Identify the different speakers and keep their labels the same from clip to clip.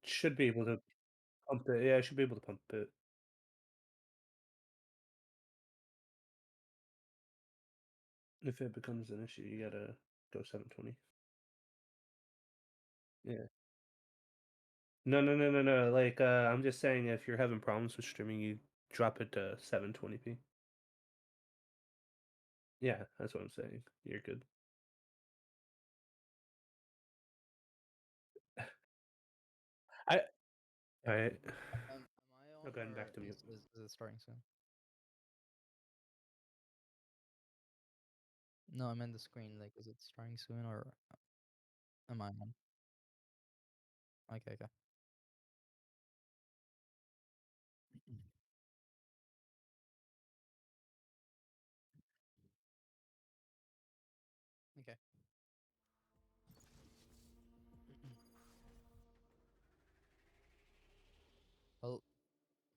Speaker 1: should be able to pump it. Yeah, I should be able to pump it. If it becomes an issue, you gotta go 720. Yeah. No, no, no, no, no. Like, I'm just saying, if you're having problems with streaming, you drop it to 720p. Yeah, that's what I'm saying. You're good. I. All right.
Speaker 2: Am I
Speaker 1: Oh,
Speaker 2: on
Speaker 1: go ahead and
Speaker 2: or
Speaker 1: back to mute.
Speaker 2: is it starting soon? No, I meant the screen. Like, is it starting soon or am I on? Okay, okay. Okay. Well,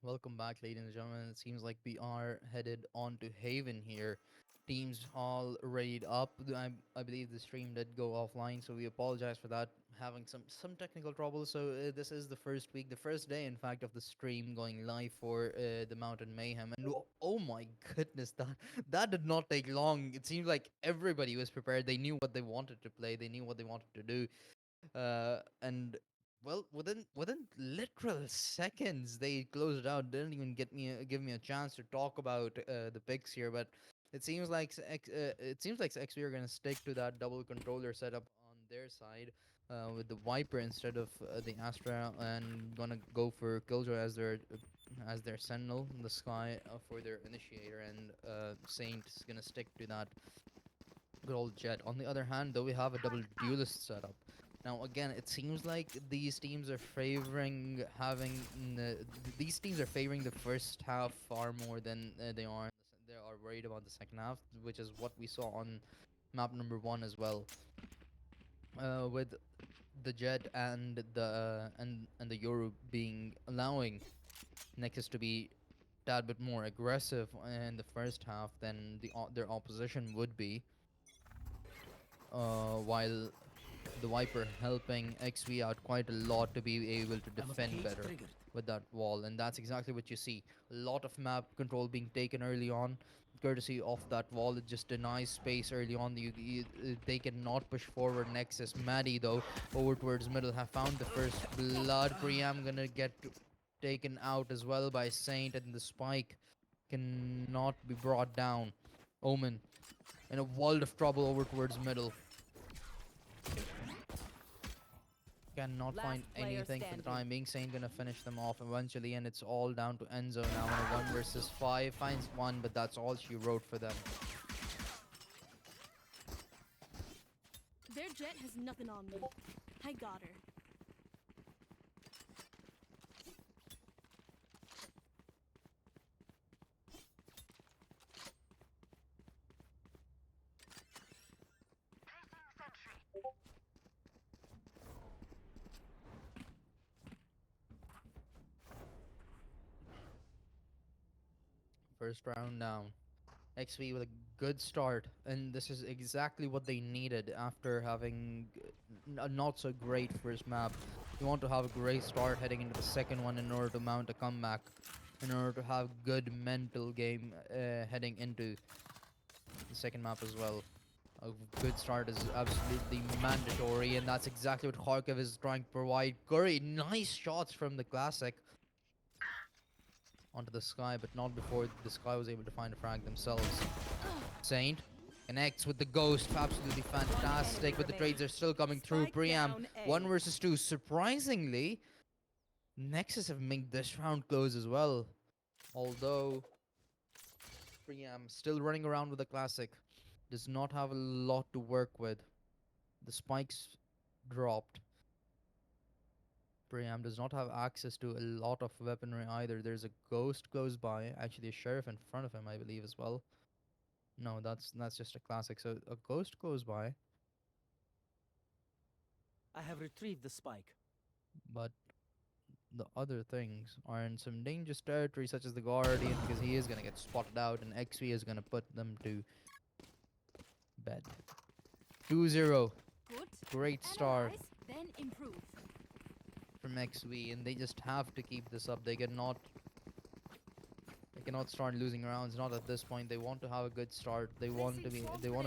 Speaker 2: welcome back, ladies and gentlemen. It seems like we are headed on to Haven here. Teams all readied up. I believe the stream did go offline, so we apologize for that. Having some technical trouble. So this is the first week, the first day, in fact, of the stream going live for the Mountain Mayhem. And oh my goodness, that did not take long. It seemed like everybody was prepared. They knew what they wanted to play. They knew what they wanted to do. And well, within literal seconds, they closed it out. Didn't even give me a chance to talk about the picks here. But it seems like XP are gonna stick to that double controller setup on their side. With the Viper instead of the Astra, and gonna go for Killjoy as their sentinel in the sky for their initiator, and Saint is gonna stick to that good old Jet. On the other hand, though, we have a double duelist setup. Now, again, it seems like these teams are favoring these teams are favoring the first half far more than they are worried about the second half, which is what we saw on map number one as well. With the Jet and the Yoru being allowing Nexus to be tad bit more aggressive in the first half than their opposition would be, while the Viper helping XV out quite a lot to be able to defend better with that wall. And that's exactly what you see. A lot of map control being taken early on, courtesy of that wall. It just denies space early on. They cannot push forward Nexus. Maddie, though, over towards middle, have found the first blood. Priam gonna get taken out as well by Saint, and the spike cannot be brought down. Omen in a world of trouble over towards middle. Cannot find
Speaker 3: Last player
Speaker 2: anything for the
Speaker 3: standing.
Speaker 2: time being. Saint gonna finish them off eventually, and it's all down to Enzo now in a 1 versus 5. Finds one, but that's all she wrote for them.
Speaker 4: Their Jet has nothing on me. I got her.
Speaker 2: First round down. XV with a good start, and this is exactly what they needed after having a not so great first map. You want to have a great start heading into the second one in order to mount a comeback, in order to have good mental game heading into the second map as well. A good start is absolutely mandatory, and that's exactly what Kharkiv is trying to provide. Curry, nice shots from the classic onto the Sky, but not before the Sky was able to find a frag themselves. Saint connects with the Ghost, absolutely fantastic, but the trades are still coming through.
Speaker 3: Spike
Speaker 2: Priam,
Speaker 3: down A.
Speaker 2: 1 versus 2. Surprisingly, Nexus have made this round close as well. Although Priam still running around with the classic, does not have a lot to work with. The spikes dropped. Priam does not have access to a lot of weaponry either. There's a ghost close by, actually a sheriff in front of him, I believe, as well. No, that's just a classic. So a ghost goes by,
Speaker 5: I have retrieved the spike.
Speaker 2: but the other things are in some dangerous territory, such as the Guardian, because he is gonna get spotted out, and XV is gonna put them to bed. 2-0.
Speaker 4: Good.
Speaker 2: Great start.
Speaker 4: Analyze, then improve.
Speaker 2: from XV, and they just have to keep this up. They cannot start losing rounds. Not at this point. They want to have a good start. They want to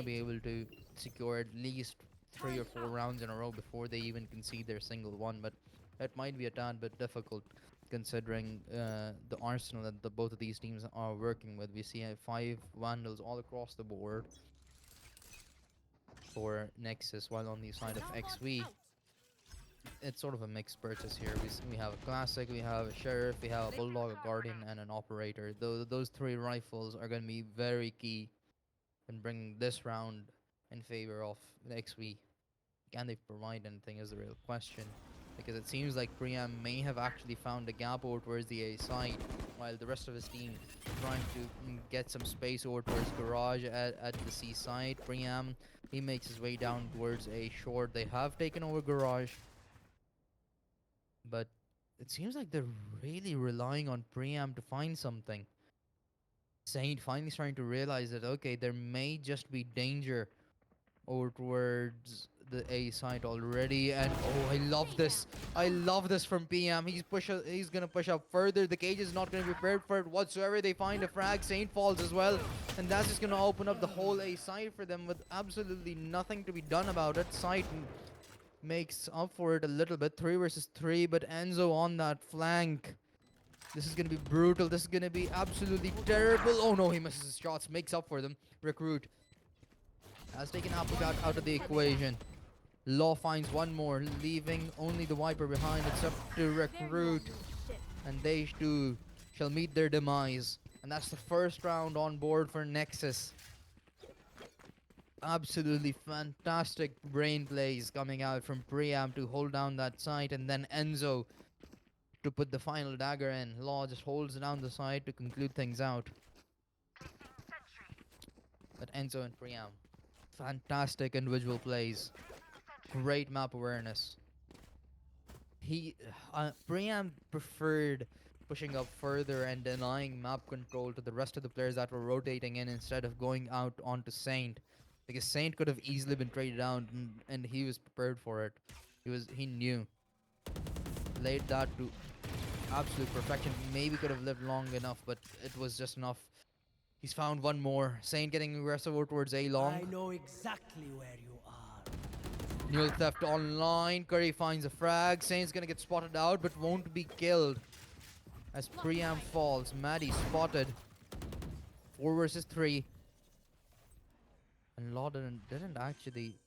Speaker 2: be able to secure at least 3 or 4 rounds in a row before they even concede their single one. But it might be a tad bit difficult considering the arsenal that both of these teams are working with. We see 5 Vandals all across the board for Nexus, while on the side of XV, it's sort of a mixed purchase here. We have a classic, we have a sheriff, we have a bulldog, a guardian, and an operator. Those 3 rifles are going to be very key in bringing this round in favor of the XV. Can they provide anything is the real question, because it seems like Priam may have actually found a gap over towards the A side, while the rest of his team trying to get some space over towards garage at the C side. Priam, he makes his way down towards A short. They have taken over garage, but it seems like they're really relying on Priam to find something. Saint finally starting to realize that, okay, there may just be danger over towards the A side already, and oh, I love this. I love this from PM. He's gonna push up further. The cage is not gonna be prepared for it whatsoever. They find a frag. Saint falls as well, and that's just gonna open up the whole A side for them with absolutely nothing to be done about it. Side makes up for it a little bit. 3 versus 3, but Enzo on that flank. This is gonna be brutal. This is gonna be absolutely terrible. Oh no, he misses his shots. Makes up for them. Recruit has taken Applecat out of the equation. Law finds one more, leaving only the Viper behind. It's up to Recruit, and they too shall meet their demise. And that's the first round on board for Nexus. Absolutely fantastic brain plays coming out from Priam to hold down that site, and then Enzo to put the final dagger in. Law just holds down the side to conclude things out. But Enzo and Priam, fantastic individual plays. Great map awareness. Priam preferred pushing up further and denying map control to the rest of the players that were rotating in instead of going out onto Saint, because Saint could have easily been traded down, and he was prepared for it. He knew. Laid that to absolute perfection. Maybe could have lived long enough, but it was just enough. He's found one more. Saint getting aggressive over towards A long.
Speaker 5: I know exactly where you are.
Speaker 2: Mule theft online. Curry finds a frag. Saint's gonna get spotted out, but won't be killed as Priam falls. Maddie spotted. 4 versus 3. And Law didn't actually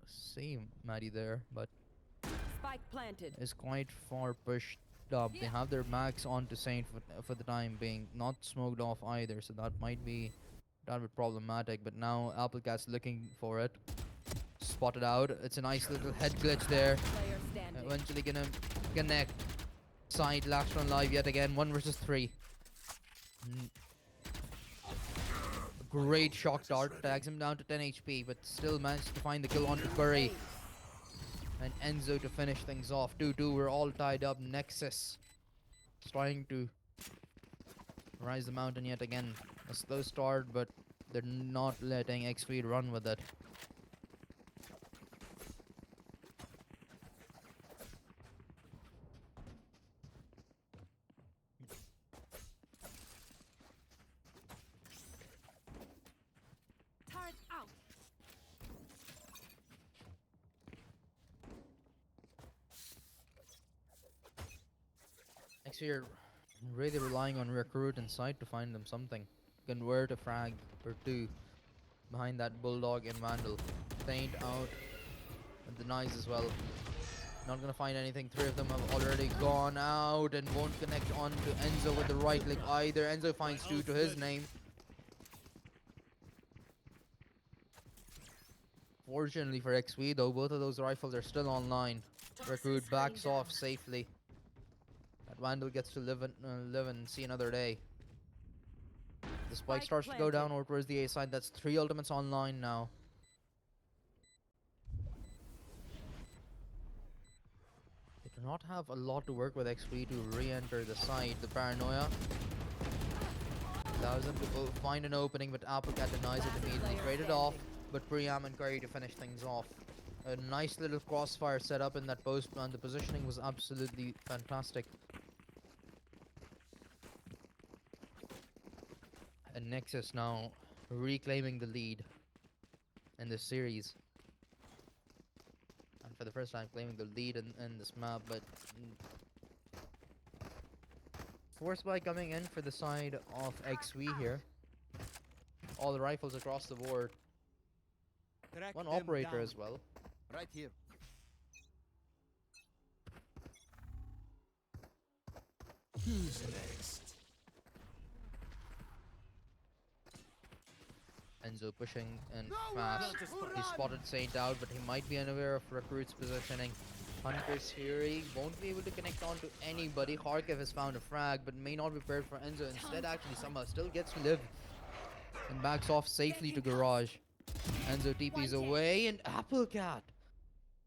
Speaker 2: see Maddie there, but
Speaker 3: Spike planted.
Speaker 2: is quite far pushed up. They have their max onto Saint for the time being. Not smoked off either, so that might be problematic. But now Applecat's looking for it. Spotted out. It's a nice little head glitch there.
Speaker 3: Player standing.
Speaker 2: Eventually gonna connect. Side last one live yet again. 1 versus 3. Great shock dart. Tags him down to 10 HP, but still managed to find the kill onto Curry. And Enzo to finish things off. 2-2. We're all tied up. Nexus trying to rise the mountain yet again. A slow start, but they're not letting XP run with it.
Speaker 4: Turret out.
Speaker 2: Next year, really relying on Recruit and Side to find them something. Convert a frag or 2 behind that Bulldog and Vandal. Saint out and denies as well. Not gonna find anything. 3 of them have already gone out and won't connect on to Enzo with the right click either. Enzo finds 2 to his name. Fortunately for XV though, both of those rifles are still online. Recruit backs off safely. That Vandal gets to live and see another day. The spike starts to go down over towards the A side. That's 3 ultimates online now. They do not have a lot to work with XP to re-enter the side. The paranoia allows them to find an opening, but Applecat denies it immediately. Traded off, but Priam and Curry to finish things off. A nice little crossfire set up in that post plant. The positioning was absolutely fantastic. And Nexus now reclaiming the lead in this series. And for the first time claiming the lead in this map, but force by coming in for the side of XV here. All the rifles across the board.
Speaker 5: Track
Speaker 2: One
Speaker 5: them
Speaker 2: operator
Speaker 5: down.
Speaker 2: as well.
Speaker 5: Right here. Who's next?
Speaker 2: Enzo pushing and fast. He spotted Saint out, but he might be unaware of Recruit's positioning. Hunter's Fury won't be able to connect on to anybody. Kharkiv has found a frag, but may not be prepared for Enzo. Instead, actually, somehow still gets to live and backs off safely to garage. Enzo TP's away, and Applecat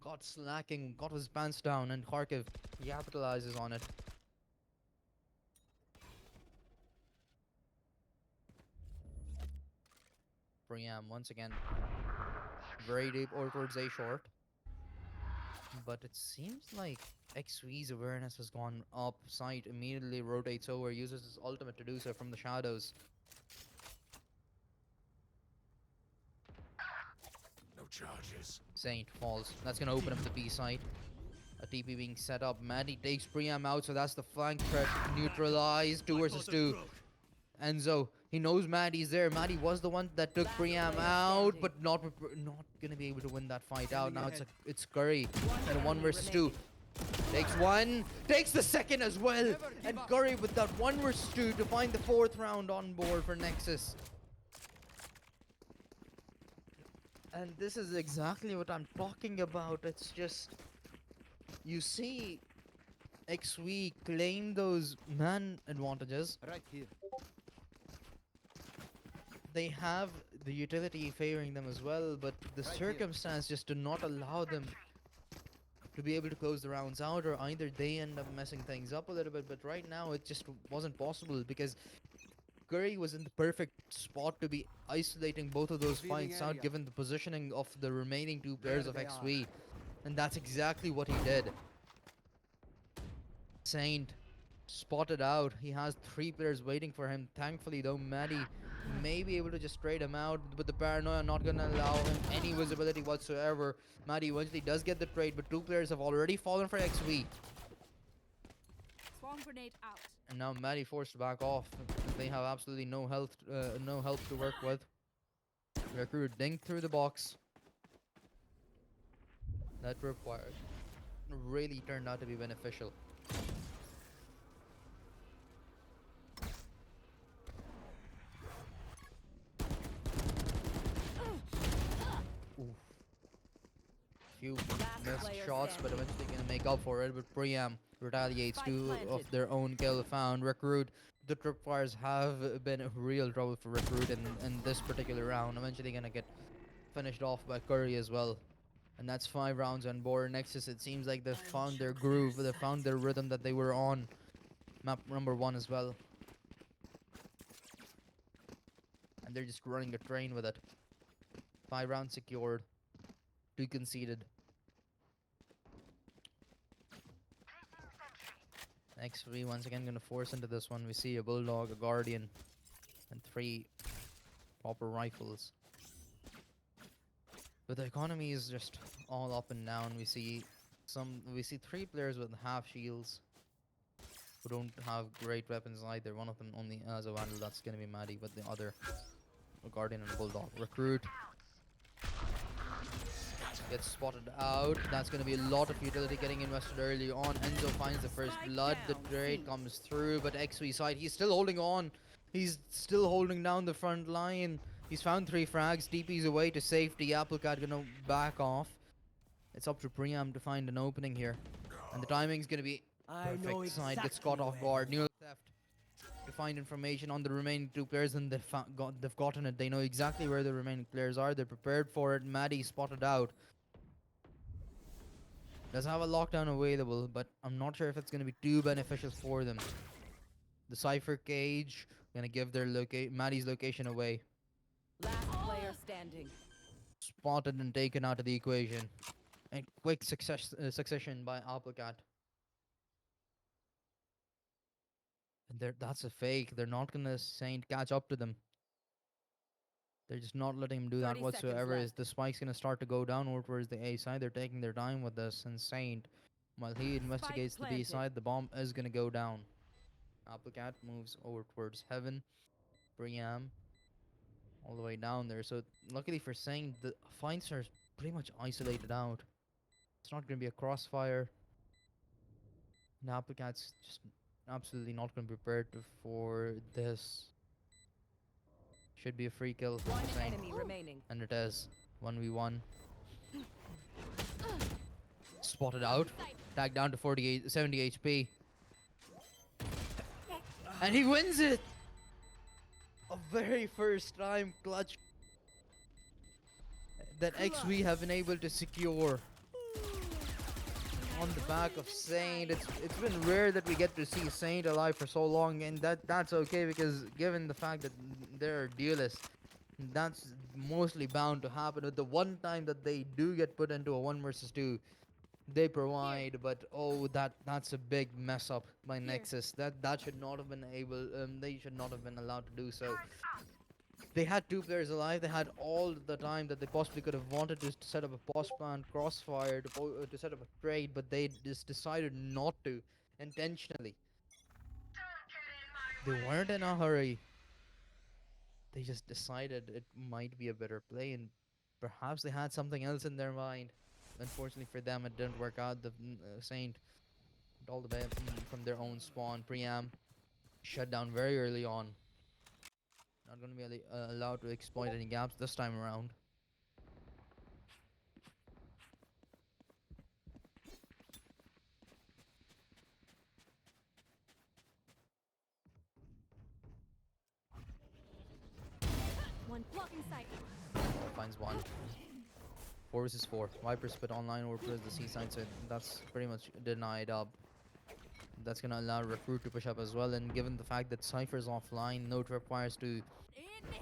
Speaker 2: got slacking, got his pants down, and Kharkiv capitalizes on it. Priam once again very deep or towards A short, but it seems like XV's awareness has gone up. Sight immediately rotates over, uses his ultimate to do so from the shadows.
Speaker 5: No charges.
Speaker 2: Saint falls. That's gonna open up the B side. A TP being set up. Maddie takes Priam out, so that's the flank threat neutralized. 2 versus 2. Enzo, he knows Maddie's there. Maddie was the one that took Priam out, but not gonna be able to win that fight out. Now it's Curry and a 1 versus 2. Takes one, takes the second as well, and Curry with that 1 versus 2 to find the 4th round on board for Nexus. And this is exactly what I'm talking about. It's just, you see XV claim those man advantages.
Speaker 5: Right here.
Speaker 2: They have the utility favoring them as well, but the circumstance just do not allow them to be able to close the rounds out, or either they end up messing things up a little bit. But right now it just wasn't possible because Curry was in the perfect spot to be isolating both of those fights out, given the positioning of the remaining 2 players of XV, and that's exactly what he did. Saint spotted out. He has 3 players waiting for him. Thankfully though, Maddie may be able to just trade him out, but the paranoia not gonna allow him any visibility whatsoever. Maddie eventually does get the trade, but 2 players have already fallen for XV.
Speaker 4: Swarm grenade out.
Speaker 2: And now Maddie forced to back off. They have absolutely no health to work with. Recruit dinked through the box. That required really turned out to be beneficial. Few missed shots, but eventually gonna make up for it. But Priam retaliates. 2 of their own kill found. Recruit, the tripwires have been real trouble for Recruit in this particular round. Eventually gonna get finished off by Curry as well. And that's 5 rounds on board. Nexus, it seems like they found their groove, they found their rhythm that they were on. Map number 1 as well. And they're just running a train with it. 5 rounds secured. 2 conceded. XV once again gonna force into this one. We see a Bulldog, a Guardian, and 3 proper rifles. But the economy is just all up and down. We see 3 players with half shields who don't have great weapons either. One of them only has a Vandal, that's gonna be Maddie, but the other, a Guardian and a Bulldog. Recruit gets spotted out. That's going to be a lot of utility getting invested early on. Enzo finds the first blood. The trade comes through, but XV side, he's still holding on. He's still holding down the front line. He's found 3 frags. DP's away to safety. Applecat gonna back off. It's up to Priam to find an opening here. And the timing's going to be perfect. Side gets caught off guard. New theft to find information on the remaining 2 players, and they've gotten it. They know exactly where the remaining players are. They're prepared for it. Maddie spotted out. Does have a lockdown available, but I'm not sure if it's going to be too beneficial for them. The Cypher cage going to give their Maddie's location away.
Speaker 3: Last player standing.
Speaker 2: Spotted and taken out of the equation. And quick succession by Applecat. And that's a fake. They're not gonna Saint catch up to them. They're just not letting him do that
Speaker 3: 30 seconds
Speaker 2: whatsoever. Is
Speaker 3: left.
Speaker 2: the spike's gonna start to go downward towards the A side? They're taking their time with this, and Saint, while he investigates the B
Speaker 3: planted.
Speaker 2: side, the bomb is gonna go down. Applecat moves over towards Heaven. Briam all the way down there. So luckily for Saint, the fights are pretty much isolated out. It's not gonna be a crossfire. And Applecat's just absolutely not gonna be prepared for this. Should be a free kill for
Speaker 3: One
Speaker 2: Saint.
Speaker 3: enemy remaining.
Speaker 2: And it is 1v1. Spotted out. Tagged down to 70 HP. And he wins it! A very first time clutch that XV have been able to secure. On the back of Saint. It's been rare that we get to see Saint alive for so long, and that's okay, because given the fact that they're duelists, that's mostly bound to happen. But the one time that they do get put into a 1 versus 2, they provide. But oh, that's a big mess up by Nexus. That should not have been able. They should not have been allowed to do so. They had 2 players alive. They had all the time that they possibly could have wanted to set up a post plant crossfire to set up a trade, but they just decided not to intentionally. They weren't in a hurry. They just decided it might be a better play, and perhaps they had something else in their mind. Unfortunately for them, it didn't work out. The Saint all the way from their own spawn. Priam shut down very early on. Not going to be allowed to exploit any gaps this time around.
Speaker 4: One blocking sight.
Speaker 2: Finds one. 4 versus 4. Viper spit online over towards the C side, so that's pretty much denied up. That's going to allow Recruit to push up as well, and given the fact that Cypher's offline, no requires to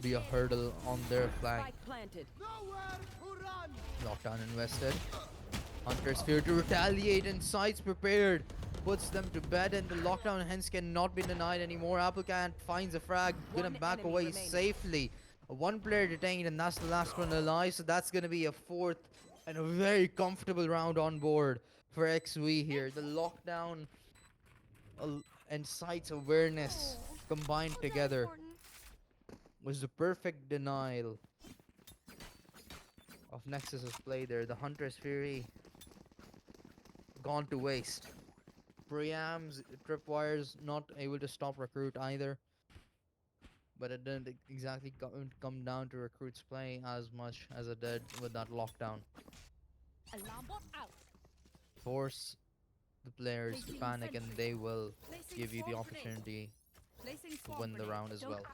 Speaker 2: be a hurdle on their flank.
Speaker 3: Spike planted.
Speaker 2: Lockdown invested. Hunter's fear to retaliate, and Sights prepared. Puts them to bed, and the lockdown hence cannot be denied anymore. Applecat finds a frag, gonna
Speaker 3: One
Speaker 2: back
Speaker 3: enemy
Speaker 2: away
Speaker 3: remaining.
Speaker 2: safely. One player detained, and that's the last one alive, so that's gonna be a 4th and a very comfortable round on board for XV here. The lockdown and Sight's awareness combined together was the perfect denial of Nexus's play there. The Hunter's Fury gone to waste. Priam's tripwires not able to stop Recruit either. But it didn't exactly come down to Recruit's play as much as it did with that lockdown.
Speaker 4: Alarm bot out.
Speaker 2: Force the players to panic, and they will give you the opportunity
Speaker 4: Placing
Speaker 2: to win the round as well.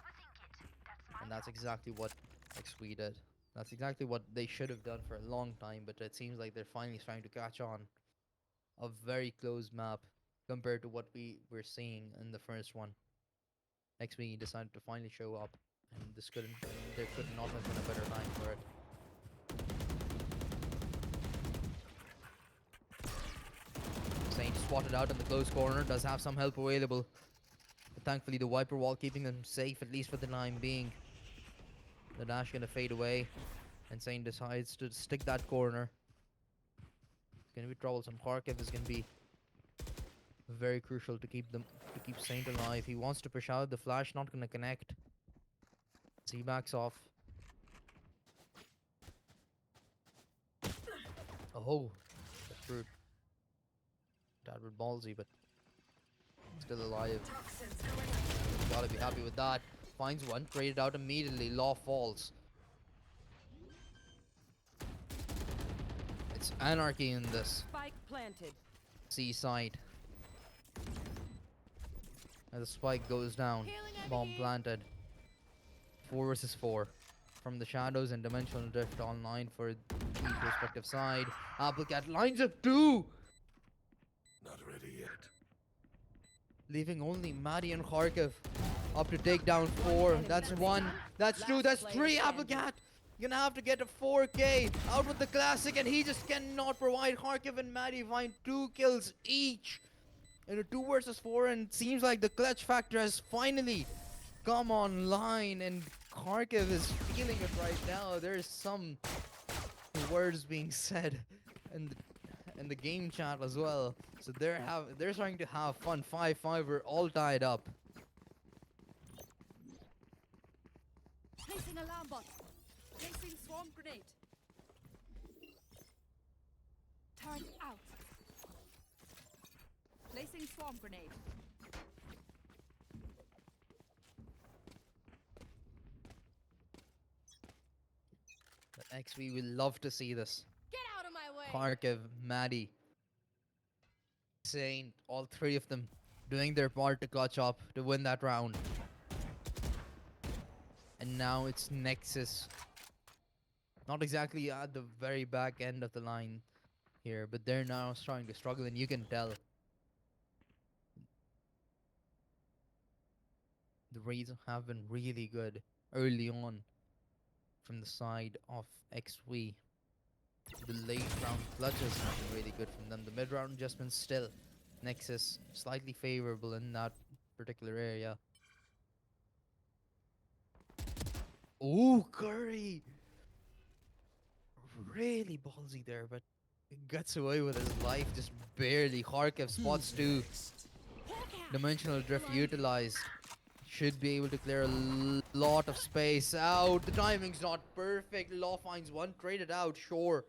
Speaker 2: And that's exactly what XP did. That's exactly what they should have done for a long time, but it seems like they're finally starting to catch on. A very close map compared to what we were seeing in the first one. XP decided to finally show up, and there could not have been a better time for it. Saint spotted out in the close corner, does have some help available. But thankfully the Viper wall keeping them safe, at least for the time being. The dash gonna fade away, and Saint decides to stick that corner. It's gonna be troublesome. Kharkiv is gonna be very crucial to keep Saint alive. He wants to push out, the flash not gonna connect. So he backs off. Oh, that's rude. That was ballsy, but still alive. Gotta be happy with that. Finds one, traded out immediately. Law falls. It's anarchy in this
Speaker 3: Spike planted.
Speaker 2: C side. As the spike goes down, bomb planted. 4 versus 4. From the shadows and dimensional drift online for each respective side. Applecat lines up 2!
Speaker 5: Not ready yet.
Speaker 2: Leaving only Maddie and Kharkiv up to take down 4. That's 1. That's 2. That's 3. Applecat Gonna have to get a 4K out with the classic, and he just cannot provide. Kharkiv and Maddie find 2 kills each in a 2 versus 4, and it seems like the clutch factor has finally come online, and Kharkiv is feeling it right now. There's some words being said in the game chat as well. So they're starting to have fun. 5-5, we're all tied up.
Speaker 4: Placing alarm bot. Placing swarm grenade. Turret out. Placing swarm grenade.
Speaker 2: But XV will love to see this.
Speaker 4: Get out of my way.
Speaker 2: Kharkiv, Maddie, Saint, all 3 of them doing their part to clutch up to win that round. And now it's Nexus. Not exactly at the very back end of the line here, but they're now starting to struggle, and you can tell. The raids have been really good early on from the side of XV. The late round clutches have been really good from them. The mid round adjustments still. Nexus slightly favorable in that particular area. Ooh, Curry! Really ballsy there, but gets away with his life just barely. Kharkiv spots 2. Dimensional drift utilized. Should be able to clear a lot of space out. The timing's not perfect. Law finds 1, traded out, sure.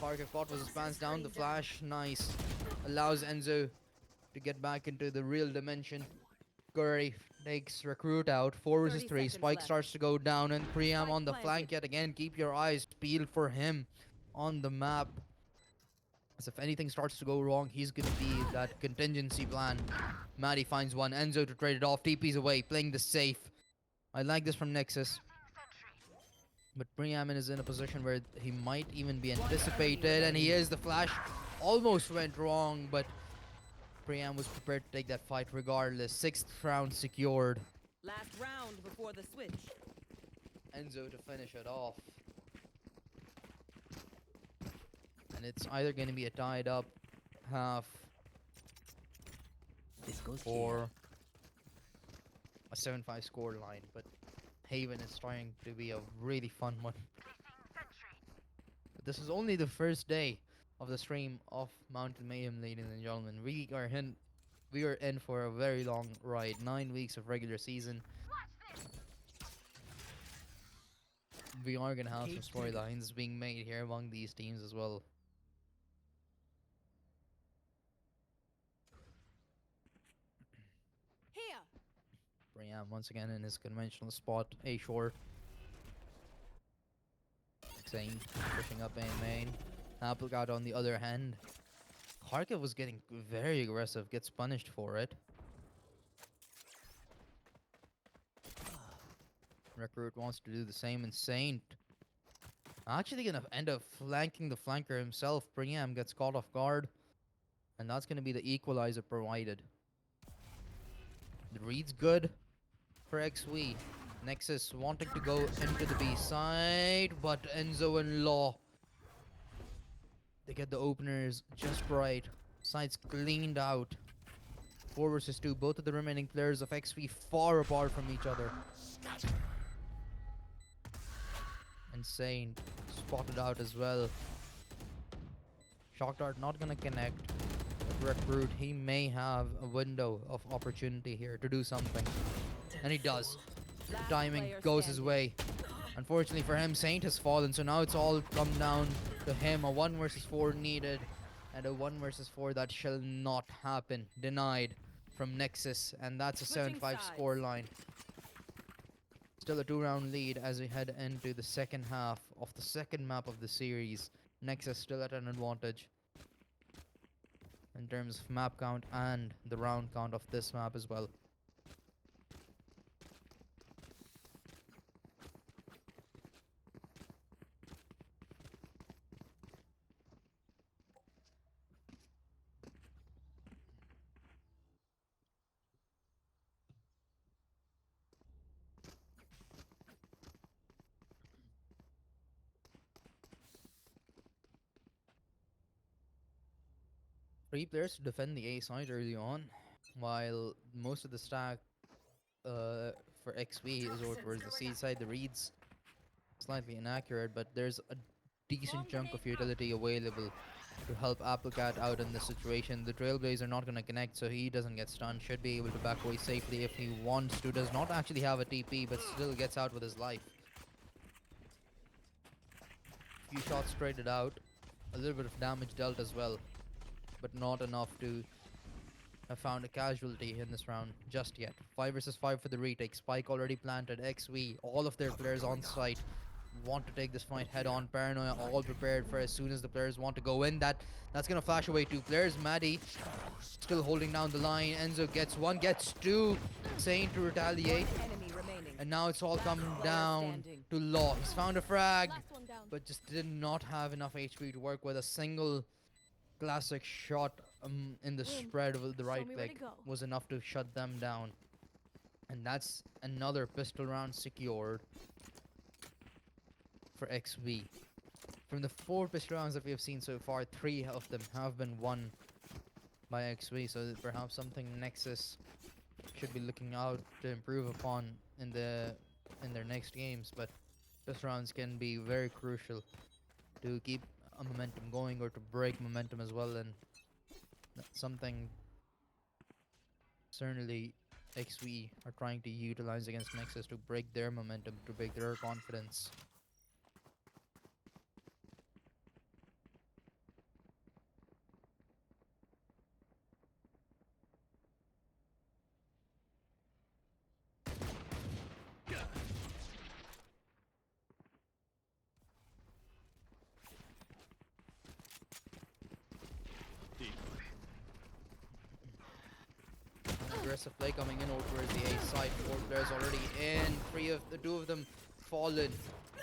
Speaker 2: Kharkiv caught with his pants down. The flash, nice. Allows Enzo to get back into the real dimension. Curry takes Recruit out. 4 versus
Speaker 3: 30
Speaker 2: 3.
Speaker 3: seconds
Speaker 2: Spike
Speaker 3: left.
Speaker 2: starts to go down, and Priam
Speaker 3: Spike
Speaker 2: on the
Speaker 3: planted.
Speaker 2: flank yet again. Keep your eyes peeled for him on the map. As if anything starts to go wrong, he's gonna be that contingency plan. Maddie finds 1. Enzo to trade it off. TP's away, playing the safe. I like this from Nexus. But Priam is in a position where he might even be anticipated, and he is. The flash almost went wrong, but Priam was prepared to take that fight regardless. 6th round secured.
Speaker 3: Last round before the switch.
Speaker 2: Enzo to finish it off. And it's either going to be a tied up half or a 7-5 score line, but Haven is trying to be a really fun one. But this is only the first day of the stream of Mountain Mayhem, ladies and gentlemen. We are in for a very long ride. 9 weeks of regular season. We are gonna have some storylines being made here among these teams as well.
Speaker 4: Here.
Speaker 2: Priam once again in his conventional spot, A short. Zane pushing up A main. Applegate on the other hand. Kharkiv was getting very aggressive, gets punished for it. Recruit wants to do the same, and Saint actually gonna end up flanking the flanker himself. Priam gets caught off guard, and that's gonna be the equalizer provided. The read's good for XV. Nexus wanting to go into the B side, but Enzo and Law, they get the openers just right. Sides cleaned out. 4 versus 2. Both of the remaining players of XV far apart from each other. And Saint spotted out as well. Shock Dart not gonna connect. But Recruit, he may have a window of opportunity here to do something. And he does.
Speaker 3: Last
Speaker 2: Timing
Speaker 3: player
Speaker 2: goes his
Speaker 3: standing.
Speaker 2: way. Unfortunately for him, Saint has fallen, so now it's all come down to him. A 1 versus 4 needed, and a 1 versus 4 that shall not happen. Denied from Nexus, and that's a
Speaker 3: Switching
Speaker 2: 7-5
Speaker 3: sides.
Speaker 2: score line. Still a 2-round lead as we head into the second half of the second map of the series. Nexus still at an advantage in terms of map count and the round count of this map as well. Three players to defend the A side early on, while most of the stack for XV is over towards the C side. The reads slightly inaccurate, but there's a decent
Speaker 4: Swarm
Speaker 2: chunk of
Speaker 4: grenade out.
Speaker 2: utility available to help Applecat out in this situation. The Trailblazer not going to connect, so he doesn't get stunned. Should be able to back away safely if he wants to. Does not actually have a TP, but still gets out with his life. Few shots traded out. A little bit of damage dealt as well, but not enough to have found a casualty in this round just yet. 5 versus 5 for the retake. Spike already planted. XV, all of their players on site want to take this fight head on. Paranoia all prepared for as soon as the players want to go in. That's gonna flash away 2 players. Maddie still holding down the line. Enzo gets 1, gets 2. Saint to retaliate.
Speaker 3: Enemy remaining.
Speaker 2: And now it's all coming
Speaker 3: Player
Speaker 2: down
Speaker 3: standing.
Speaker 2: to Law. He's found a frag,
Speaker 4: Last one down.
Speaker 2: but just did not have enough HP to work with. A single classic shot in the
Speaker 4: Win.
Speaker 2: spread of the right
Speaker 4: me where to
Speaker 2: click
Speaker 4: go.
Speaker 2: was enough to shut them down. And that's another pistol round secured for XV. From the 4 pistol rounds that we have seen so far, 3 of them have been won by XV, so perhaps something Nexus should be looking out to improve upon in their next games. But pistol rounds can be very crucial to keep a momentum going or to break momentum as well, and that's something certainly XV are trying to utilize against Nexus to break their momentum, to break their confidence. Aggressive play coming in over towards the A side. 4 players already in. 2 of them fallen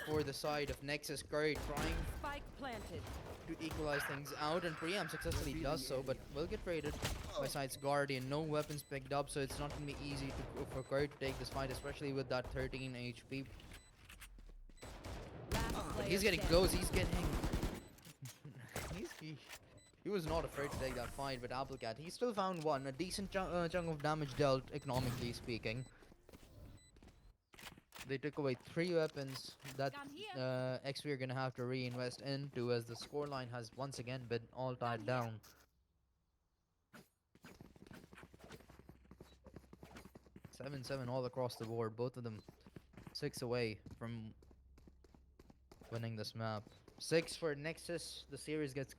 Speaker 2: for the side of Nexus. Curry trying
Speaker 3: Spike planted.
Speaker 2: to equalize things out, and Priam successfully does so, but will get traded by side's Guardian. No weapons picked up, so it's not going to be easy for Curry to take this fight, especially with that 13 HP.
Speaker 3: Last
Speaker 2: But
Speaker 3: player
Speaker 2: he's getting
Speaker 3: standing.
Speaker 2: close. He's getting. He was not afraid to take that fight, but Applecat, he still found one. A decent chunk of damage dealt, economically speaking. They took away 3 weapons that
Speaker 4: Gun here.
Speaker 2: XP are going to have to reinvest into, as the scoreline has once again been all tied down. 7-7 all across the board. Both of them 6 away from winning this map. 6 for Nexus. The series gets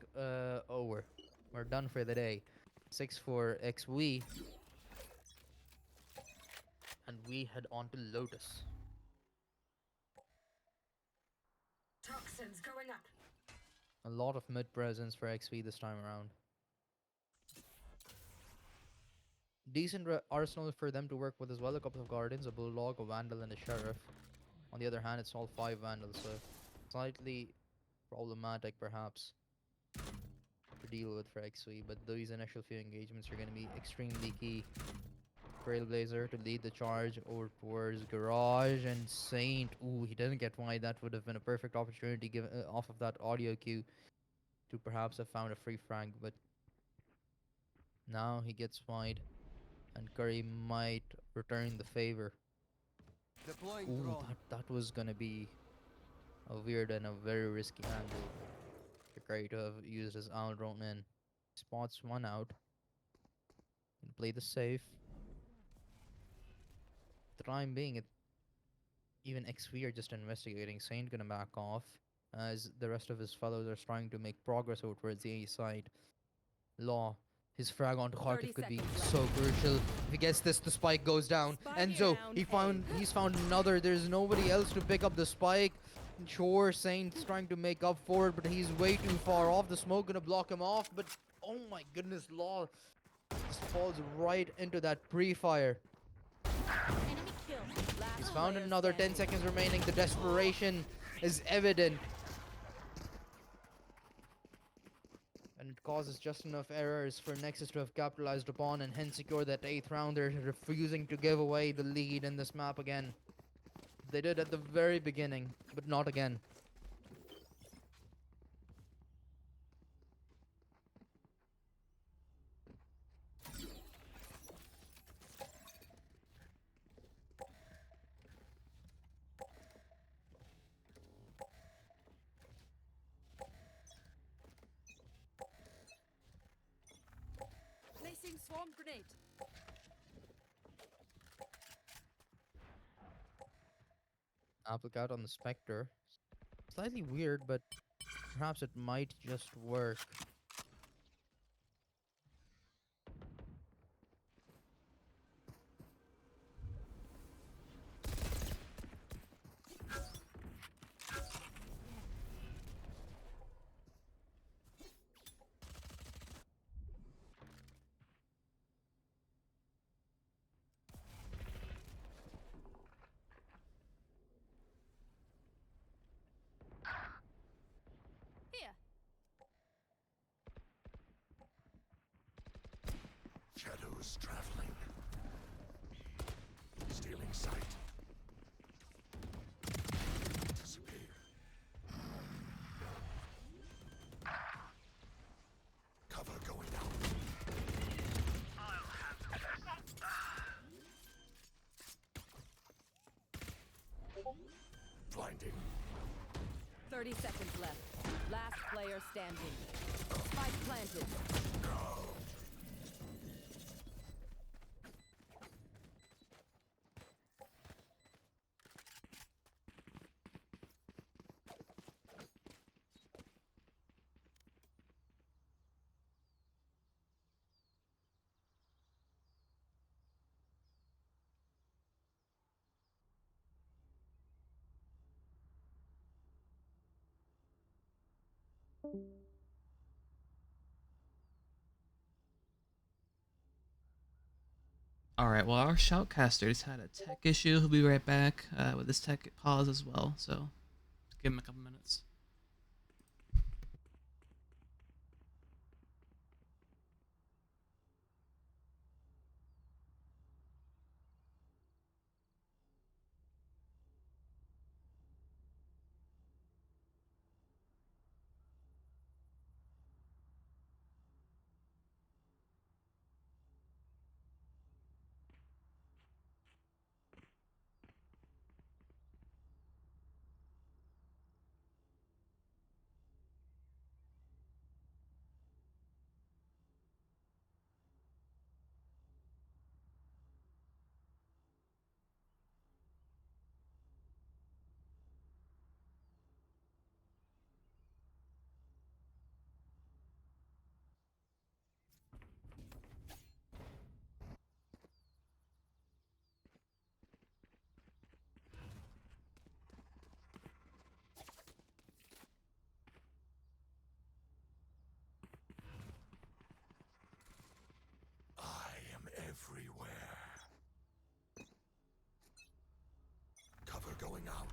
Speaker 2: over. We're done for the day. 6 for XV. And we head on to Lotus.
Speaker 6: Toxins going up.
Speaker 2: A lot of mid presence for XV this time around. Decent arsenal for them to work with as well. A couple of Guardians, a Bulldog, a Vandal, and a Sheriff. On the other hand, it's all 5 Vandals, so slightly problematic perhaps to deal with for XV, but these initial few engagements are going to be extremely key. Trailblazer to lead the charge over towards Garage, and Saint, ooh, he didn't get wide. That would have been a perfect opportunity given off of that audio cue to perhaps have found a free frag, but now he gets wide, and Curry might return the favor. Ooh, that was gonna be a weird and a very risky angle for Curry to have used his owl drone in. Spots one out. Can play the safe. The time being, even XV are just investigating. Saint gonna back off as the rest of his fellows are trying to make progress over towards the A side. Law, his frag onto
Speaker 3: 30
Speaker 2: Kharkiv could be
Speaker 3: seconds left.
Speaker 2: so crucial. If he gets this, the spike goes down.
Speaker 3: Spike
Speaker 2: Enzo,
Speaker 3: down,
Speaker 2: he's found another. There's nobody else to pick up the spike. Sure, Saint's trying to make up for it, but he's way too far off. The smoke gonna block him off, but oh my goodness, Law just falls right into that pre-fire.
Speaker 4: Enemy kill.
Speaker 3: Last
Speaker 2: He's found
Speaker 3: player
Speaker 2: another 10
Speaker 3: standing.
Speaker 2: seconds remaining. The desperation is evident. And it causes just enough errors for Nexus to have capitalized upon and hence secure that 8th round. They're refusing to give away the lead in this map again. They did at the very beginning, but not again.
Speaker 3: Swarm grenade.
Speaker 2: Look out on the Spectre. Slightly weird, but perhaps it might just work.
Speaker 4: Here.
Speaker 5: Shadows traveling. Stealing sight. Disappear. Cover going out. Blinding.
Speaker 3: 30 seconds left. Last player standing. Spike planted.
Speaker 7: Alright, well, our shoutcaster's had a tech issue. He'll be right back with his tech pause as well, so give him a couple minutes.
Speaker 5: I am everywhere. Cover going out.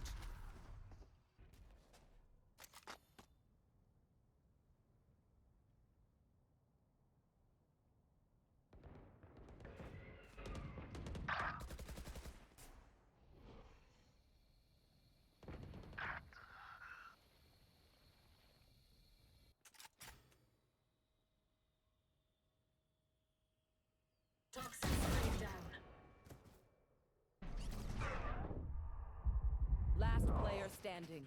Speaker 6: Toxins going down.
Speaker 3: Last player standing.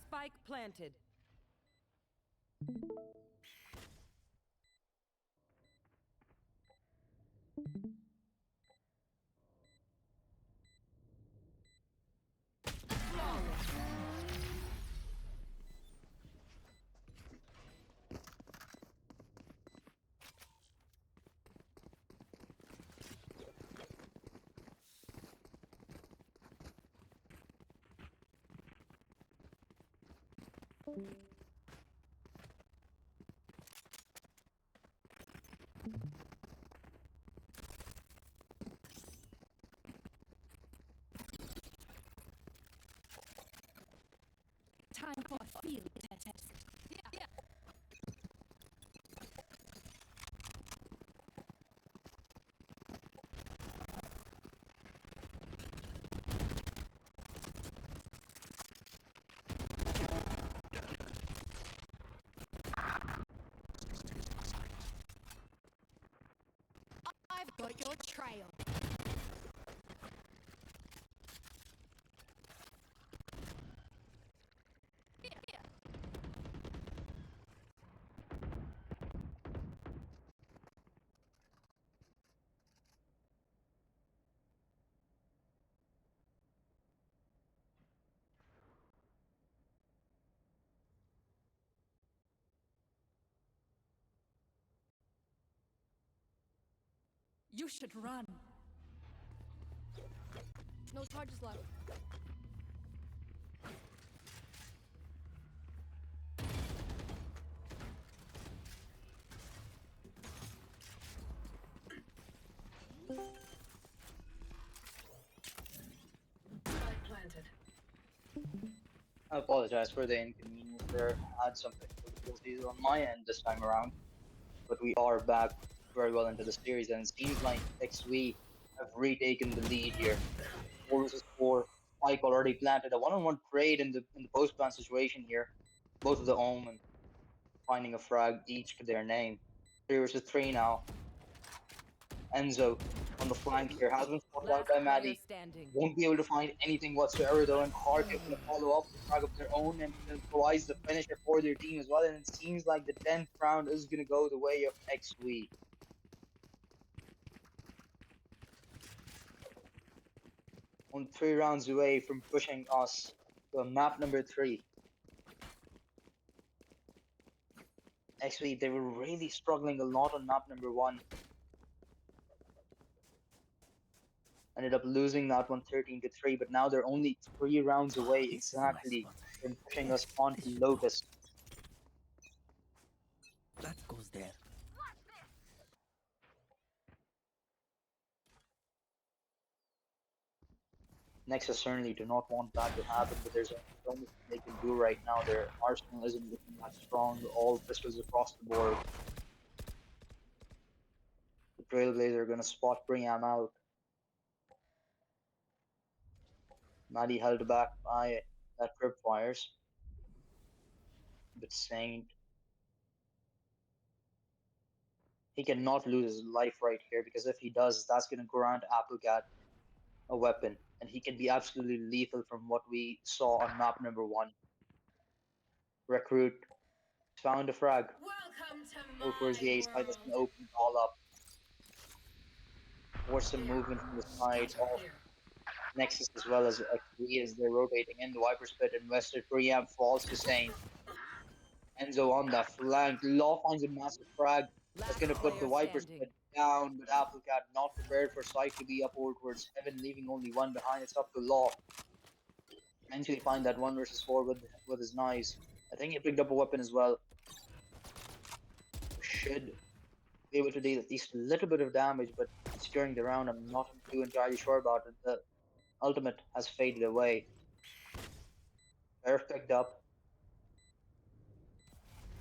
Speaker 3: Spike planted.
Speaker 4: Time for a field test. Yeah. I've got your trail.
Speaker 3: You should run.
Speaker 4: No charges left.
Speaker 6: Spike planted.
Speaker 8: I apologize for the inconvenience there. I had some difficulties on my end this time around, but we are back very well into the series, and it seems like XV have retaken the lead here. 4 versus 4. Spike already planted a one-on-one trade in the post-plant situation here. Both of the Omen finding a frag each to their name. 3 versus 3 now. Enzo on the flank here has been spotted out
Speaker 3: Last
Speaker 8: by
Speaker 3: player
Speaker 8: Maddie.
Speaker 3: standing.
Speaker 8: Won't be able to find anything whatsoever though, and Park is going to follow up with a frag of their own and provides the finisher for their team as well. And it seems like the 10th round is going to go the way of XV. On 3 rounds away from pushing us to map number 3. Actually, they were really struggling a lot on map number 1. Ended up losing that one 13-3, but now they're only 3 rounds away exactly from pushing us onto Lotus.
Speaker 9: That goes there.
Speaker 8: Nexus certainly do not want that to happen, but there's only so much they can do right now. Their arsenal isn't looking that strong. All pistols across the board. The Trailblazer are gonna spot Briam out. Maddie held back by that tripwires. But Saint, he cannot lose his life right here, because if he does, that's gonna grant Applecat a weapon, and he can be absolutely lethal from what we saw on map number 1. Recruit found a frag.
Speaker 6: Welcome to
Speaker 8: Go towards the
Speaker 6: my
Speaker 8: A side, that's
Speaker 6: world.
Speaker 8: gonna open it all up. Force some movement from the side of
Speaker 6: Here.
Speaker 8: Nexus as well as XP as they're rotating in. The Viper's Pit invested preamp falls to Saint. Enzo on the flank. Law finds a massive frag. That's
Speaker 3: Last
Speaker 8: going to put the
Speaker 3: player
Speaker 8: Viper's
Speaker 3: standing.
Speaker 8: Pit down, but Applecat not prepared for Sight to be up over towards Heaven, leaving only one behind. It's up to Law. Eventually find that 1 versus 4 with his knives. I think he picked up a weapon as well. Should be able to deal at least a little bit of damage, but securing the round, I'm not too entirely sure about it. The ultimate has faded away. Bear picked up,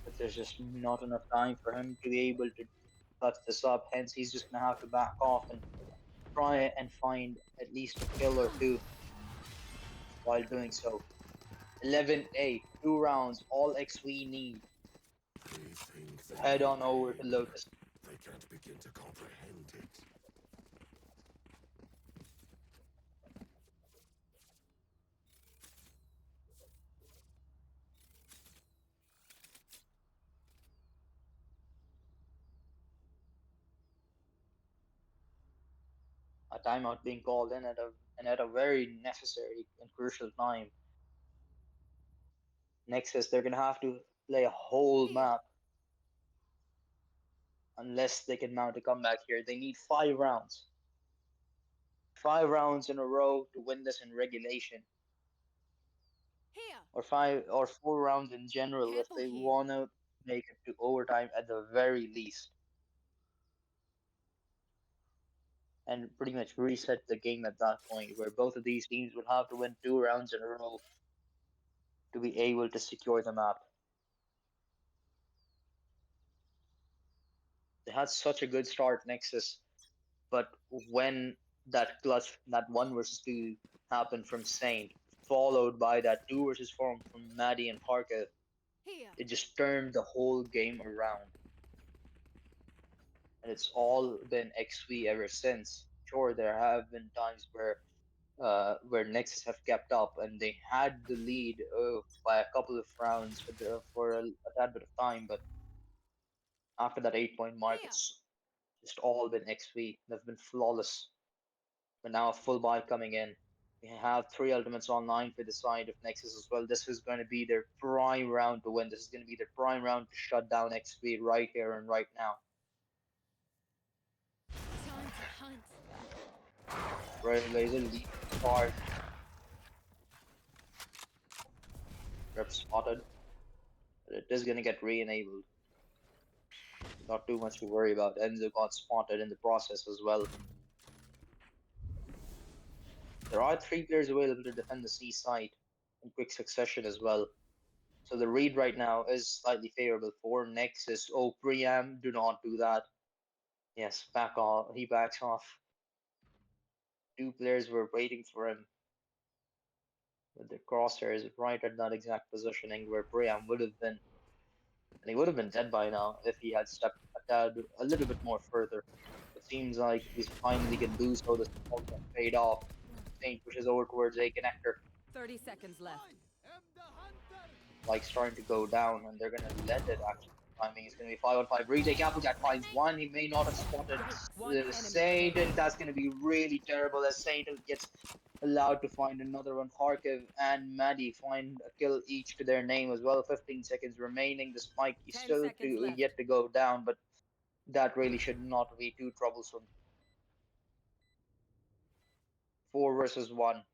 Speaker 8: but there's just not enough time for him to be able to touch this up. Hence, he's just gonna have to back off and try and find at least a kill or two while doing so. 11-8, 2 rounds, all XV need.
Speaker 5: They think they
Speaker 8: Head on
Speaker 5: know
Speaker 8: over to
Speaker 5: pain.
Speaker 8: Lotus.
Speaker 5: They can't begin to comprehend it.
Speaker 8: A timeout being called in at a very necessary and crucial time. Nexus, they're gonna have to play a whole
Speaker 4: Here.
Speaker 8: map unless they can mount a comeback here. They need 5 rounds. 5 rounds in a row to win this in regulation.
Speaker 4: Here.
Speaker 8: Or 5 or 4 rounds in general if
Speaker 4: Careful
Speaker 8: they
Speaker 4: here.
Speaker 8: want to make it to overtime at the very least. And pretty much reset the game at that point, where both of these teams would have to win 2 rounds in a row to be able to secure the map. They had such a good start, Nexus, but when that clutch, that 1 versus 2 happened from Saint, followed by that 2 versus 4 from Maddie and Parker,
Speaker 4: Here.
Speaker 8: it just turned the whole game around. And it's all been XV ever since. Sure, there have been times where Nexus have kept up and they had the lead by a couple of rounds for a tad bit of time, but after that 8 point mark,
Speaker 4: Here.
Speaker 8: it's just all been XV. They've been flawless. But now a full buy coming in. We have 3 ultimates online for the side of Nexus as well. This is going to be their prime round to win. This is going to be their prime round to shut down XV right here and right now.
Speaker 4: Time to
Speaker 8: Trailblazer lead start. Rep spotted. But it is gonna get re-enabled. Not too much to worry about. Enzo got spotted in the process as well. There are 3 players available to defend the C site in quick succession as well. So the read right now is slightly favorable for Nexus. Oh, Priam, do not do that. Yes, back off. He backs off. 2 players were waiting for him with the crosshairs right at that exact positioning where Priam would have been. And he would have been dead by now if he had stepped a little bit more further. It seems like he's finally going to do so. The smoke has paid off. Saint pushes over towards a connector.
Speaker 3: 30 seconds left.
Speaker 8: Like starting to go down, and they're going to let it actually. Timing is going to be 5 on 5 retake. Applejack finds one. He may not have spotted
Speaker 3: One enemy
Speaker 8: Saint,
Speaker 3: remaining.
Speaker 8: and that's going to be really terrible as Saint gets allowed to find another one. Kharkiv and Maddie find a kill each to their name as well. 15 seconds remaining. The spike is
Speaker 3: 10
Speaker 8: still
Speaker 3: seconds left.
Speaker 8: yet to go down, but that really should not be too troublesome. 4 versus 1.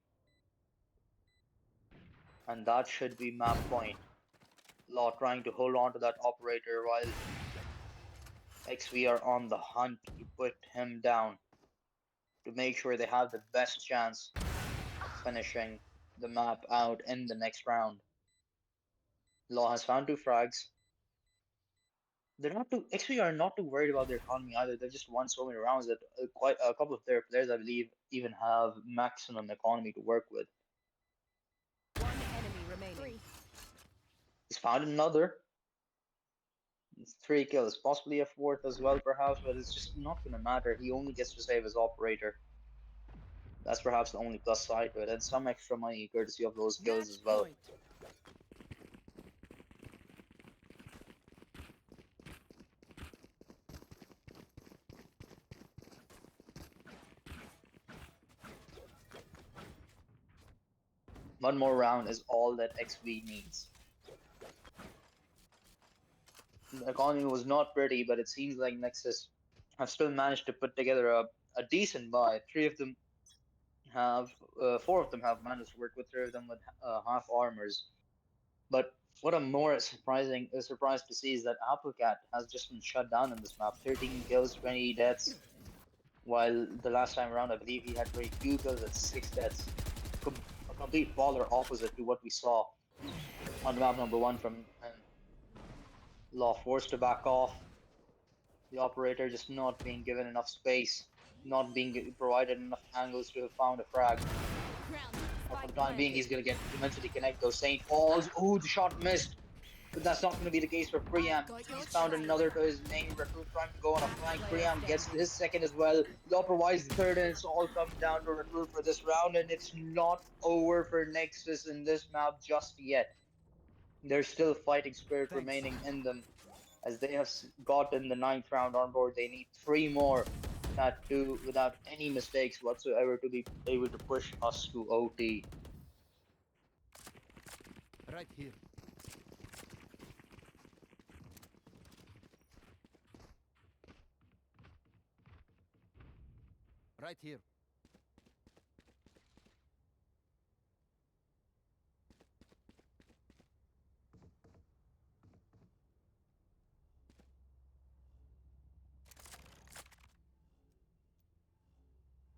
Speaker 8: And that should be map point. Law trying to hold on to that operator while XV are on the hunt to put him down. To make sure they have the best chance of finishing the map out in the next round. Law has found 2 frags. They're not too XP are not too worried about their economy either. They've just won so many rounds that quite a couple of their players, I believe, even have maximum economy to work with.
Speaker 3: One enemy remaining.
Speaker 4: 3.
Speaker 8: He's found another. It's 3 kills, possibly a 4th as well, perhaps, but it's just not gonna matter. He only gets to save his operator. That's perhaps the only plus side to it, and some extra money courtesy of those kills as well. One more round is all that XV needs. The economy was not pretty, but it seems like Nexus have still managed to put together a decent buy. 3 of them have, 4 of them have managed to work with 3 of them with half armors. But what I'm more surprised to see is that Applecat has just been shut down in this map. 13 kills, 20 deaths. While the last time around, I believe he had 22 kills and 6 deaths. A complete polar opposite to what we saw on map number 1 from him. Law forced to back off. The operator just not being given enough space, not being provided enough angles to have found a frag. For the time being, he's going to eventually connect those Saint falls. Oh, the shot missed. But that's not going to be the case for Priam. He's found another to his name. Recruit trying to go on a flank. Priam gets his second as well. Law provides the third, and it's all come down to Recruit for this round. And it's not over for Nexus in this map just yet. There's still fighting spirit remaining in them. As they have gotten the 9th round on board, they need 3 more that do without any mistakes whatsoever to be able to push us to OT.
Speaker 5: Right here. Right here.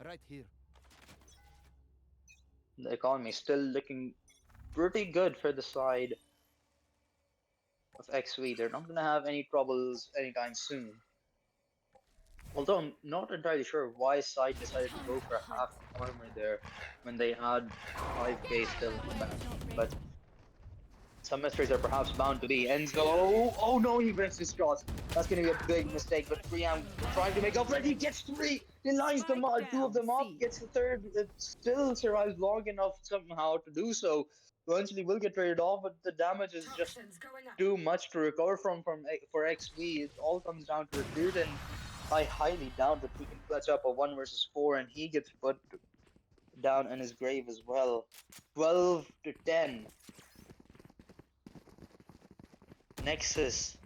Speaker 5: Right here.
Speaker 8: The economy is still looking pretty good for the side of XV. They're not going to have any troubles anytime soon. Although I'm not entirely sure why side decided to go for half armor there when they had 5k still in the bank. But some mysteries are perhaps bound to be. Enzo, oh no, he missed his shots. That's going to be a big mistake. But Priam trying to make up for it. He gets 3. He lines them up, 2 of them up, gets the 3rd. It still survives long enough somehow to do so. Eventually will get traded off, but the damage is just
Speaker 6: Toxins going up.
Speaker 8: too much to recover from for XV. It all comes down to Recruit, and I highly doubt that he can clutch up a 1 versus 4, and he gets put down in his grave as well. 12 to 10. Nexus,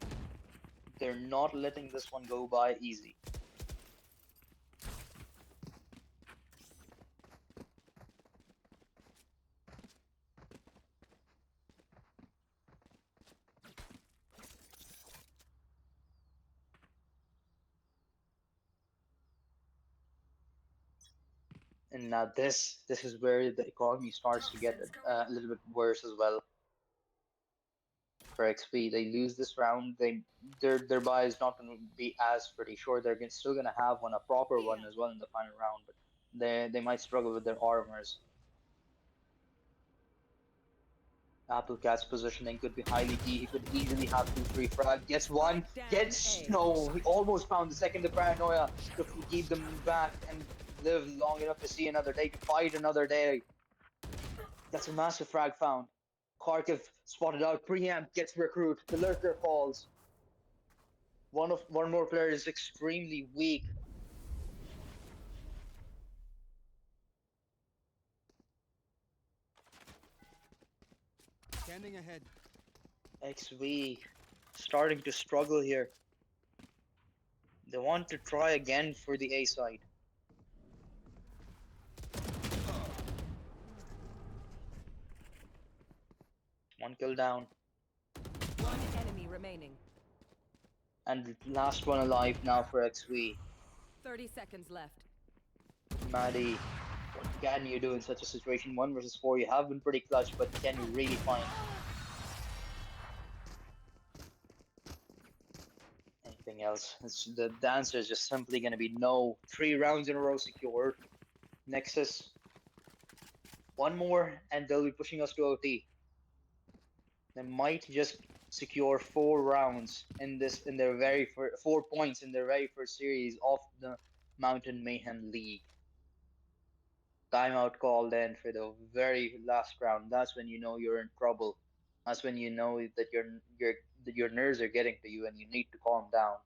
Speaker 8: they're not letting this one go by easy. And now this is where the economy starts to get a little bit worse as well for XP. They lose this round, their buy is not going to be as pretty. Sure, still going to have a proper one as well in the final round, but they might struggle with their armors. Applecat's positioning could be highly key. He could easily have 2-3 frag. Gets one, gets no. He almost found the second. The paranoia to keep them back and live long enough to see another day, to fight another day. That's a massive frag found. Kharkiv spotted out. Preamp gets recruit. The lurker falls. One more player is extremely weak.
Speaker 5: Scanning ahead.
Speaker 8: XV starting to struggle here. They want to try again for the A side. One kill down.
Speaker 3: One enemy remaining.
Speaker 8: And the last one alive now for XV.
Speaker 3: 30 seconds left.
Speaker 8: Maddie, what can you do in such a situation? 1 versus 4, you have been pretty clutch, but can you really find anything else? The answer is just simply going to be no. 3 rounds in a row secured. Nexus, one more, and they'll be pushing us to OT. They might just secure 4 rounds in their very first 4 points in their very first series of the Mountain Mayhem League. Timeout call then for the very last round. That's when you know you're in trouble. That's when you know that your nerves are getting to you and you need to calm down.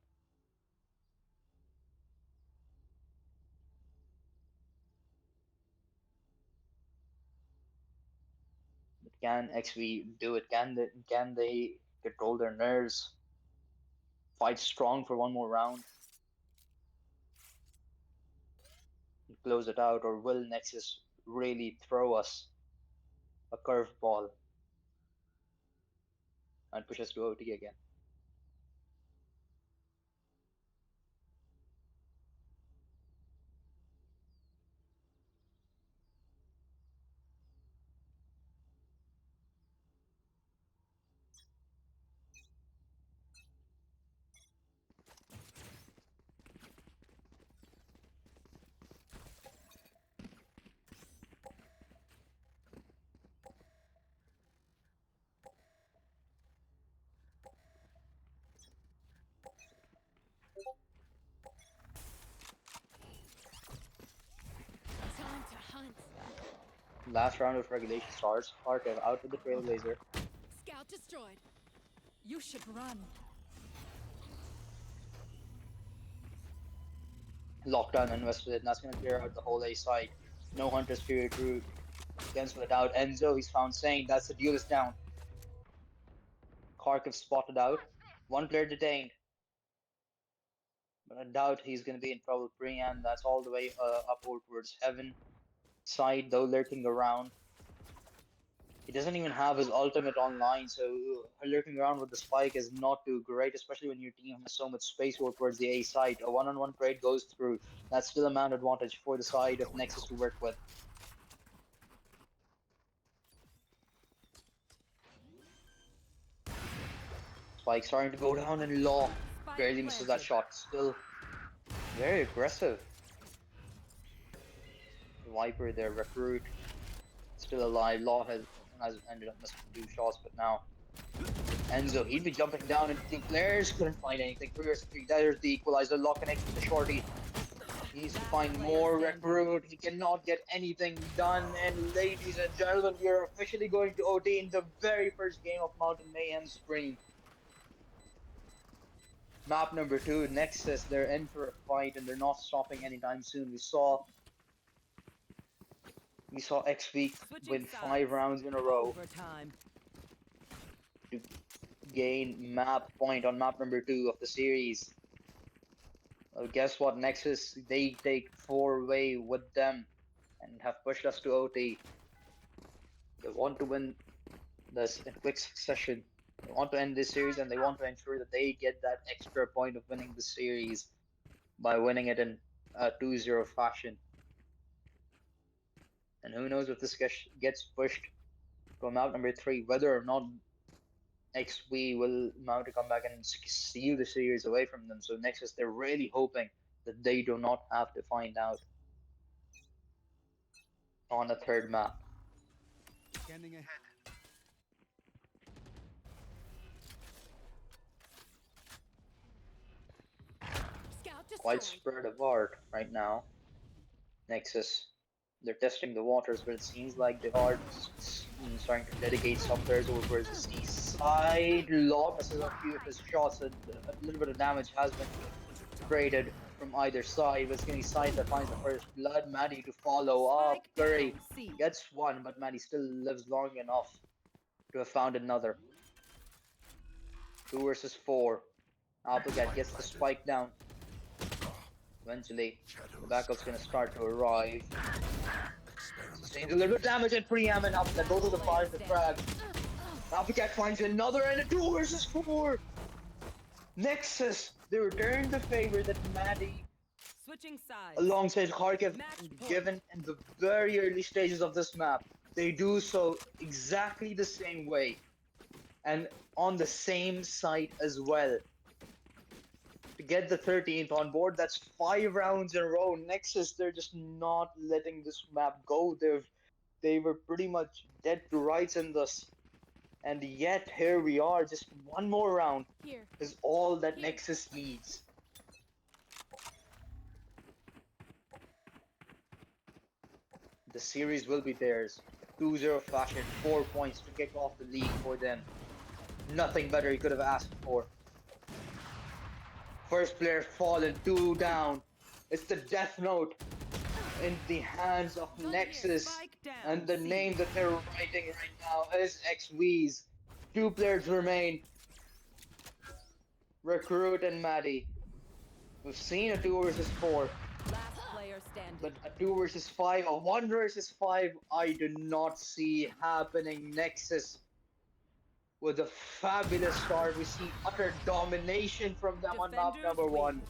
Speaker 8: But can XV do it? Can they control their nerves? Fight strong for one more round? Close it out, or will Nexus really throw us a curveball and push us to OT again?
Speaker 4: Time to hunt.
Speaker 8: Last round of regulation starts. Kharkiv out with the Trailblazer.
Speaker 4: Scout destroyed.
Speaker 3: You should run.
Speaker 8: Lockdown invested it, and that's going to clear out the whole A side. No Hunter Spirit route. Cancel it out. Enzo, he's found saying that's the duelist down. Kharkiv spotted out. One player detained. But I doubt he's going to be in trouble. Brian, that's all the way upward towards heaven. Side, though, lurking around. He doesn't even have his ultimate online, so lurking around with the spike is not too great, especially when your team has so much space towards the A side. A one-on-one trade goes through. That's still a man advantage for the side of Nexus to work with. Spike starting to go down in Law. Barely misses that shot. Still very aggressive. Viper, their recruit, still alive. Law has ended up missing 2 shots, but now Enzo, he'd be jumping down and the players couldn't find anything. 3 versus 3, there's the equalizer. Law connects with the shorty. He needs to find more recruit. He cannot get anything done. And ladies and gentlemen, we are officially going to OT in the very first game of Mountain Mayhem stream. Map number 2, Nexus, they're in for a fight and they're not stopping anytime soon. We saw XV win 5 rounds in a row to gain map point on map number 2 of the series. Well, guess what? Nexus, they take 4-way with them and have pushed us to OT. They want to win this in quick succession. They want to end this series and they want to ensure that they get that extra point of winning the series by winning it in a 2-0 fashion. And who knows if this gets pushed to map number 3, whether or not XV will mount to come back and seal the series away from them. So Nexus, they're really hoping that they do not have to find out on a third map.
Speaker 5: Scanning ahead.
Speaker 4: Scout
Speaker 8: Quite
Speaker 4: destroyed.
Speaker 8: spread apart right now. Nexus, they're testing the waters, but it seems like they are starting to dedicate some players over towards the C side. Lot misses a few of his shots, and a little bit of damage has been created from either side. But it's going to be side that finds the first blood. Maddie to follow up.
Speaker 3: Spike
Speaker 8: Curry
Speaker 3: down. C.
Speaker 8: gets one, but Maddie still lives long enough to have found another. 2 versus 4. Applecat gets the spike down. Eventually, the backup's going to start to arrive. Sustains a little bit of damage at Priam and Applecat. Both of the fires the frag. Applecat finds another and a 2 versus 4. Nexus, they return the favor that Maddie
Speaker 3: Switching sides.
Speaker 8: alongside Kharkiv
Speaker 3: Match point.
Speaker 8: given in the very early stages of this map. They do so exactly the same way and on the same site as well. To get the 13th on board, that's 5 rounds in a row. Nexus, they're just not letting this map go. They were pretty much dead to rights in this. And yet here we are, just one more round
Speaker 4: Here.
Speaker 8: is all that
Speaker 4: Here.
Speaker 8: Nexus needs. The series will be theirs. 2-0 fashion, 4 points to kick off the league for them. Nothing better he could have asked for. First player fallen, 2 down. It's the death note in the hands of Nexus.
Speaker 3: Spike down.
Speaker 8: And the
Speaker 3: C.
Speaker 8: name that they're writing right now is XV's. 2 players remain. Recruit and Maddie. We've seen a 2 versus 4.
Speaker 3: Last player standing.
Speaker 8: But a 2 versus 5, a 1 versus 5, I do not see happening. Nexus with a fabulous start. We see utter domination from them on map
Speaker 3: Defenders
Speaker 8: number
Speaker 3: win.
Speaker 8: 1.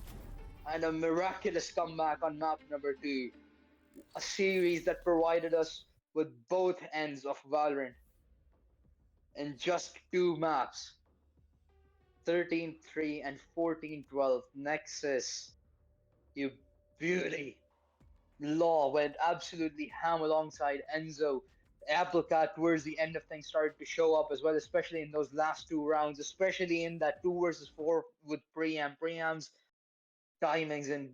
Speaker 8: And a miraculous comeback on map number 2. A series that provided us with both ends of Valorant in just 2 maps. 13-3 and 14-12. Nexus, you beauty. Law went absolutely ham alongside Enzo. Applecat towards the end of things started to show up as well, especially in those last 2 rounds, especially in that 2 versus 4 with Priam. Priam's timings and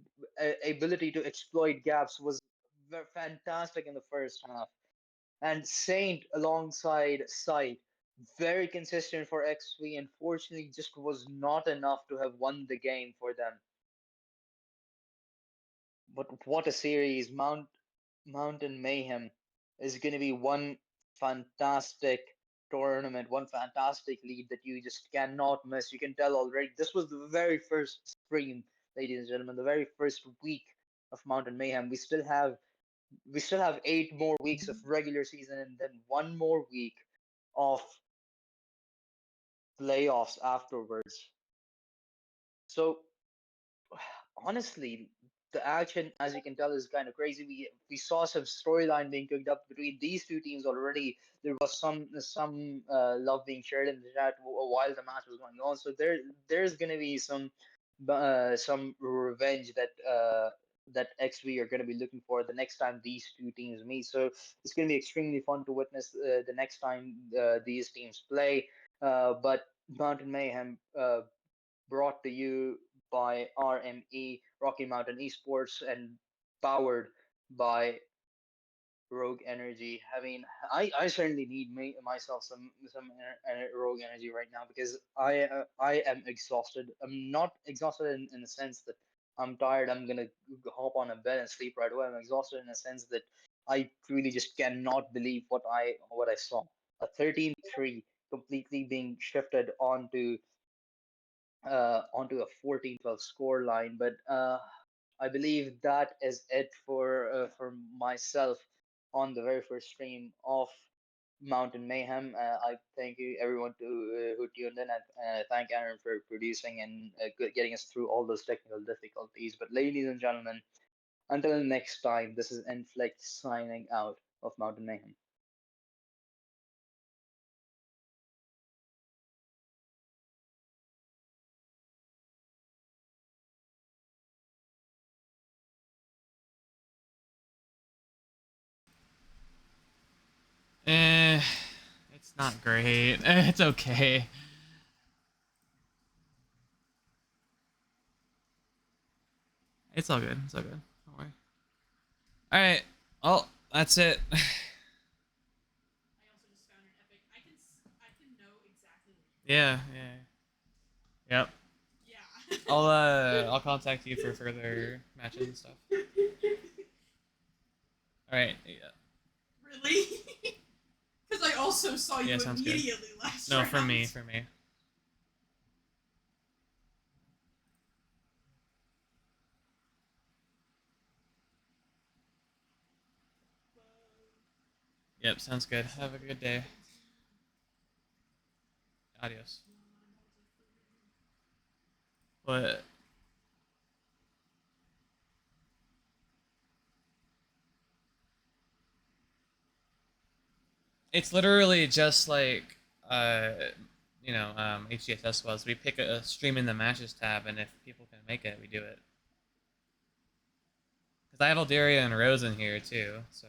Speaker 8: ability to exploit gaps was fantastic in the first half. And Saint alongside Sight, very consistent for XV. Unfortunately, just was not enough to have won the game for them. But what a series! Mountain Mayhem is going to be one fantastic tournament, one fantastic lead that you just cannot miss. You can tell already. This was the very first stream, ladies and gentlemen, the very first week of Mountain Mayhem. We still have 8 more weeks of regular season and then 1 more week of playoffs afterwards. So honestly, the action, as you can tell, is kind of crazy. We saw some storyline being cooked up between these 2 teams already. There was some love being shared in the chat while the match was going on. So there's gonna be some revenge that XV are gonna be looking for the next time these 2 teams meet. So it's gonna be extremely fun to witness the next time these teams play. But Mountain Mayhem brought to you by RME, Rocky Mountain Esports, and powered by Rogue Energy. I mean, I certainly need myself some Rogue Energy right now because I am exhausted. I'm not exhausted in the sense that I'm tired. I'm gonna hop on a bed and sleep right away. I'm exhausted in the sense that I really just cannot believe what I saw. A 13-3 completely being shifted onto a 14-12 score line. But I believe that is it for myself on the very first stream of Mountain Mayhem. I thank you everyone who tuned in, and thank Aaron for producing and getting us through all those technical difficulties. But ladies and gentlemen, until next time, this is Inflict signing out. of Mountain Mayhem.
Speaker 7: It's not great. It's okay. It's all good. It's all good. Don't worry. All right. Well, that's it.
Speaker 9: I also just found an epic. I can know exactly what you
Speaker 7: Yeah. Yeah. Yep.
Speaker 9: Yeah.
Speaker 7: I'll contact you for further matches and stuff. All right. Yeah.
Speaker 9: Really? Because I also saw you
Speaker 7: Yeah, sounds good.
Speaker 9: immediately last
Speaker 7: No,
Speaker 9: round.
Speaker 7: for me. For me. Yep, sounds good. Have a good day. Adios. But it's literally just like HGSS was. We pick a stream in the matches tab, and if people can make it, we do it. Because I have Aldaria and Rose in here too, so.